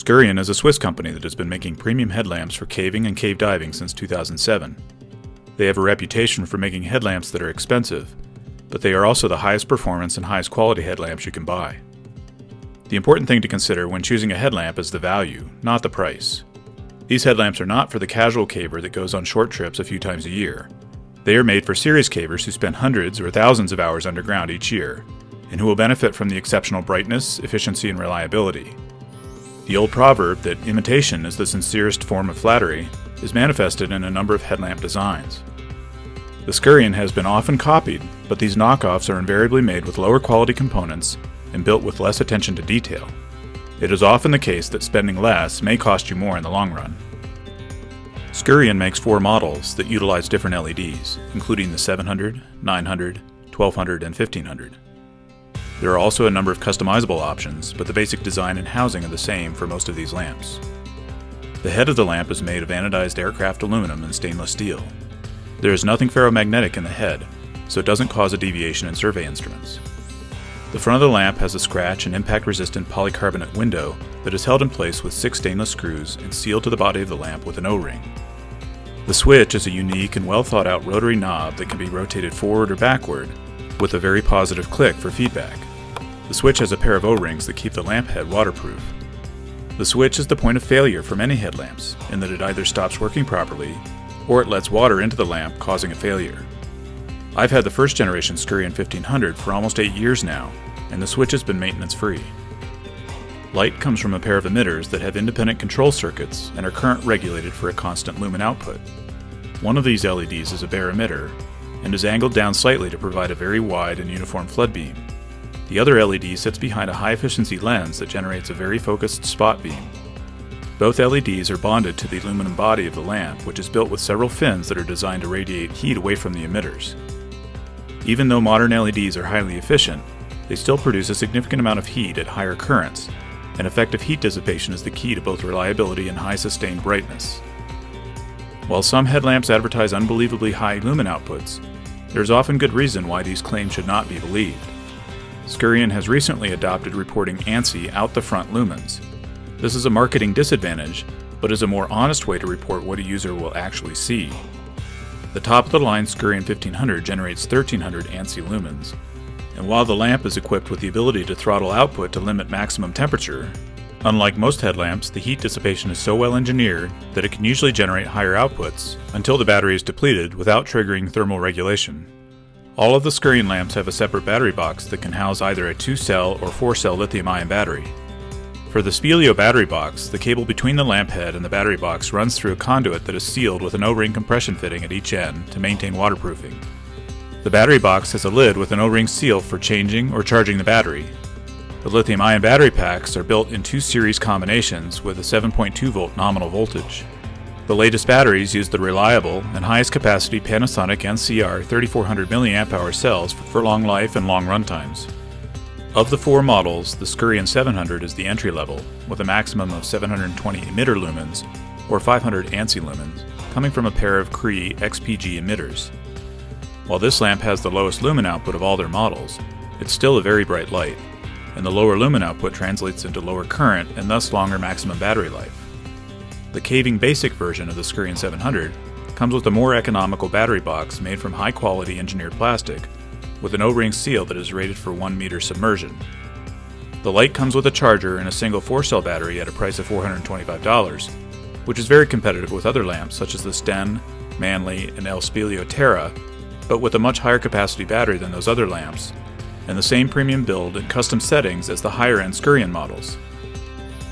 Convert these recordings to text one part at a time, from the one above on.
Scurion is a Swiss company that has been making premium headlamps for caving and cave diving since 2007. They have a reputation for making headlamps that are expensive, but they are also the highest performance and highest quality headlamps you can buy. The important thing to consider when choosing a headlamp is the value, not the price. These headlamps are not for the casual caver that goes on short trips a few times a year. They are made for serious cavers who spend hundreds or thousands of hours underground each year, and who will benefit from the exceptional brightness, efficiency, and reliability. The old proverb that imitation is the sincerest form of flattery is manifested in a number of headlamp designs. The Scurion has been often copied, but these knockoffs are invariably made with lower quality components and built with less attention to detail. It is often the case that spending less may cost you more in the long run. Scurion makes 4 models that utilize different LEDs, including the 700, 900, 1200, and 1500. There are also a number of customizable options, but the basic design and housing are the same for most of these lamps. The head of the lamp is made of anodized aircraft aluminum and stainless steel. There is nothing ferromagnetic in the head, so it doesn't cause a deviation in survey instruments. The front of the lamp has a scratch and impact-resistant polycarbonate window that is held in place with 6 stainless screws and sealed to the body of the lamp with an O-ring. The switch is a unique and well-thought-out rotary knob that can be rotated forward or backward, with a very positive click for feedback. The switch has a pair of O-rings that keep the lamp head waterproof. The switch is the point of failure for many headlamps, in that it either stops working properly, or it lets water into the lamp, causing a failure. I've had the first generation Scurion 1500 for almost 8 years now, and the switch has been maintenance-free. Light comes from a pair of emitters that have independent control circuits and are current regulated for a constant lumen output. One of these LEDs is a bare emitter, and is angled down slightly to provide a very wide and uniform flood beam. The other LED sits behind a high-efficiency lens that generates a very focused spot beam. Both LEDs are bonded to the aluminum body of the lamp, which is built with several fins that are designed to radiate heat away from the emitters. Even though modern LEDs are highly efficient, they still produce a significant amount of heat at higher currents, and effective heat dissipation is the key to both reliability and high sustained brightness. While some headlamps advertise unbelievably high lumen outputs, there is often good reason why these claims should not be believed. Scurion has recently adopted reporting ANSI out-the-front lumens. This is a marketing disadvantage, but is a more honest way to report what a user will actually see. The top-of-the-line Scurion 1500 generates 1300 ANSI lumens, and while the lamp is equipped with the ability to throttle output to limit maximum temperature, unlike most headlamps, the heat dissipation is so well engineered that it can usually generate higher outputs until the battery is depleted without triggering thermal regulation. All of the Scurion lamps have a separate battery box that can house either a 2-cell or 4-cell lithium-ion battery. For the Speleo battery box, the cable between the lamp head and the battery box runs through a conduit that is sealed with an O-ring compression fitting at each end to maintain waterproofing. The battery box has a lid with an O-ring seal for changing or charging the battery. The lithium-ion battery packs are built in 2 series combinations with a 7.2 volt nominal voltage. The latest batteries use the reliable and highest capacity Panasonic NCR 3400 mAh cells for long life and long run times. Of the 4 models, the Scurion 700 is the entry level, with a maximum of 720 emitter lumens, or 500 ANSI lumens, coming from a pair of Cree XPG emitters. While this lamp has the lowest lumen output of all their models, it's still a very bright light, and the lower lumen output translates into lower current and thus longer maximum battery life. The caving basic version of the Scurion 700 comes with a more economical battery box made from high-quality engineered plastic, with an O-ring seal that is rated for 1 meter submersion. The light comes with a charger and a single 4-cell battery at a price of $425, which is very competitive with other lamps such as the Sten, Manley, and El Speleo Terra, but with a much higher capacity battery than those other lamps, and the same premium build and custom settings as the higher-end Scurion models.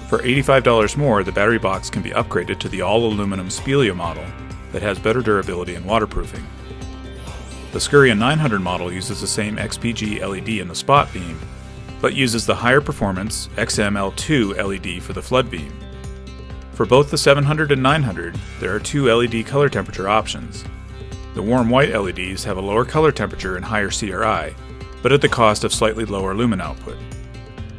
For $85 more, the battery box can be upgraded to the all-aluminum Speleo model that has better durability and waterproofing. The Scurion 900 model uses the same XPG LED in the spot beam, but uses the higher performance XML2 LED for the flood beam. For both the 700 and 900, there are 2 LED color temperature options. The warm white LEDs have a lower color temperature and higher CRI, but at the cost of slightly lower lumen output.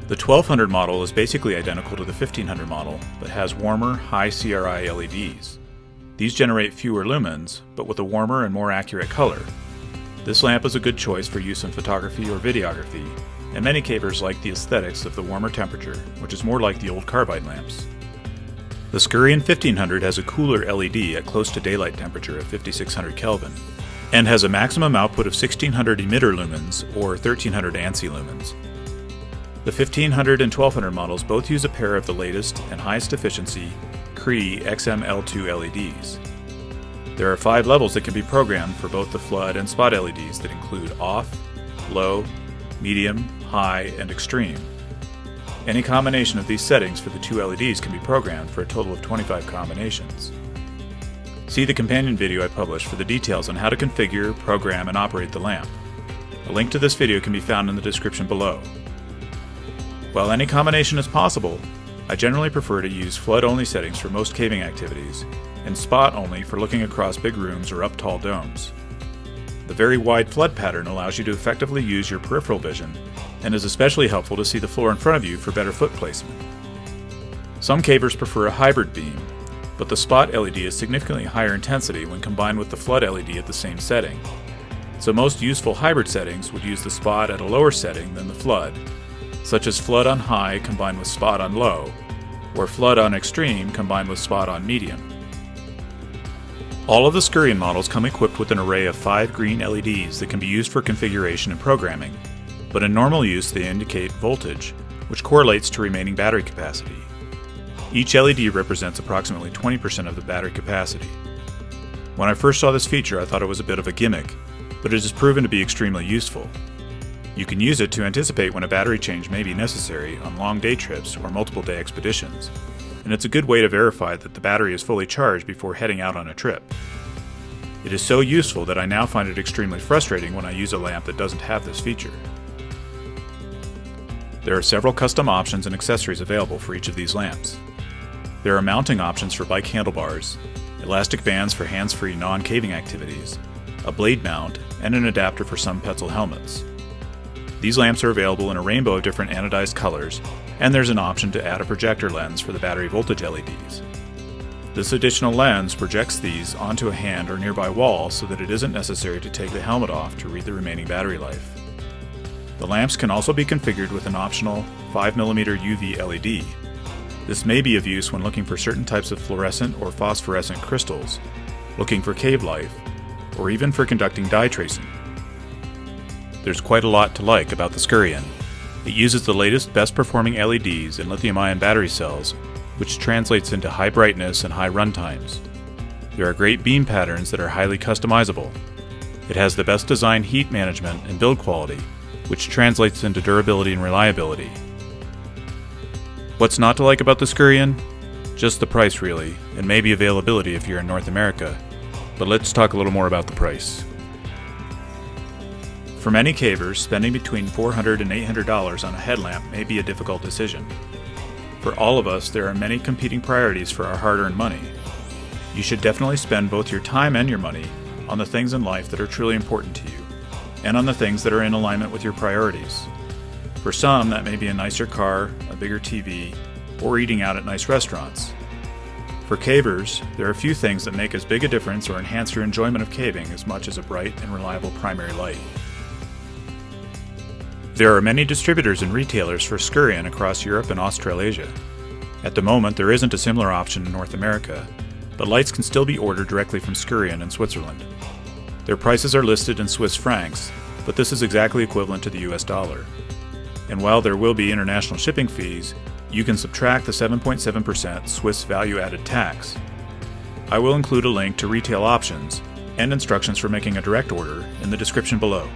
The 1200 model is basically identical to the 1500 model, but has warmer, high CRI LEDs. These generate fewer lumens, but with a warmer and more accurate color. This lamp is a good choice for use in photography or videography, and many cavers like the aesthetics of the warmer temperature, which is more like the old carbide lamps. The Scurion 1500 has a cooler LED at close to daylight temperature of 5600 Kelvin, and has a maximum output of 1600 emitter lumens or 1300 ANSI lumens. The 1500 and 1200 models both use a pair of the latest and highest efficiency Cree XML2 LEDs. There are 5 levels that can be programmed for both the flood and spot LEDs that include off, low, medium, high, and extreme. Any combination of these settings for the 2 LEDs can be programmed for a total of 25 combinations. See the companion video I published for the details on how to configure, program, and operate the lamp. A link to this video can be found in the description below. While any combination is possible, I generally prefer to use flood-only settings for most caving activities, and spot-only for looking across big rooms or up tall domes. The very wide flood pattern allows you to effectively use your peripheral vision, and is especially helpful to see the floor in front of you for better foot placement. Some cavers prefer a hybrid beam, but the spot LED is significantly higher intensity when combined with the flood LED at the same setting. So most useful hybrid settings would use the spot at a lower setting than the flood, such as flood on high combined with spot on low, or flood on extreme combined with spot on medium. All of the Scurion models come equipped with an array of 5 green LEDs that can be used for configuration and programming, but in normal use they indicate voltage, which correlates to remaining battery capacity. Each LED represents approximately 20% of the battery capacity. When I first saw this feature, I thought it was a bit of a gimmick, but it has proven to be extremely useful. You can use it to anticipate when a battery change may be necessary on long day trips or multiple day expeditions, and it's a good way to verify that the battery is fully charged before heading out on a trip. It is so useful that I now find it extremely frustrating when I use a lamp that doesn't have this feature. There are several custom options and accessories available for each of these lamps. There are mounting options for bike handlebars, elastic bands for hands-free non-caving activities, a blade mount, and an adapter for some Petzl helmets. These lamps are available in a rainbow of different anodized colors, and there's an option to add a projector lens for the battery voltage LEDs. This additional lens projects these onto a hand or nearby wall so that it isn't necessary to take the helmet off to read the remaining battery life. The lamps can also be configured with an optional 5mm UV LED. This may be of use when looking for certain types of fluorescent or phosphorescent crystals, looking for cave life, or even for conducting dye tracing. There's quite a lot to like about the Scurion. It uses the latest, best-performing LEDs and lithium-ion battery cells, which translates into high brightness and high run times. There are great beam patterns that are highly customizable. It has the best design heat management and build quality, which translates into durability and reliability. What's not to like about the Scurion? Just the price, really, and maybe availability if you're in North America. But let's talk a little more about the price. For many cavers, spending between $400 and $800 on a headlamp may be a difficult decision. For all of us, there are many competing priorities for our hard-earned money. You should definitely spend both your time and your money on the things in life that are truly important to you, and on the things that are in alignment with your priorities. For some, that may be a nicer car, a bigger TV, or eating out at nice restaurants. For cavers, there are a few things that make as big a difference or enhance your enjoyment of caving as much as a bright and reliable primary light. There are many distributors and retailers for Scurion across Europe and Australasia. At the moment, there isn't a similar option in North America, but lights can still be ordered directly from Scurion in Switzerland. Their prices are listed in Swiss francs, but this is exactly equivalent to the US dollar. And while there will be international shipping fees, you can subtract the 7.7% Swiss value-added tax. I will include a link to retail options and instructions for making a direct order in the description below.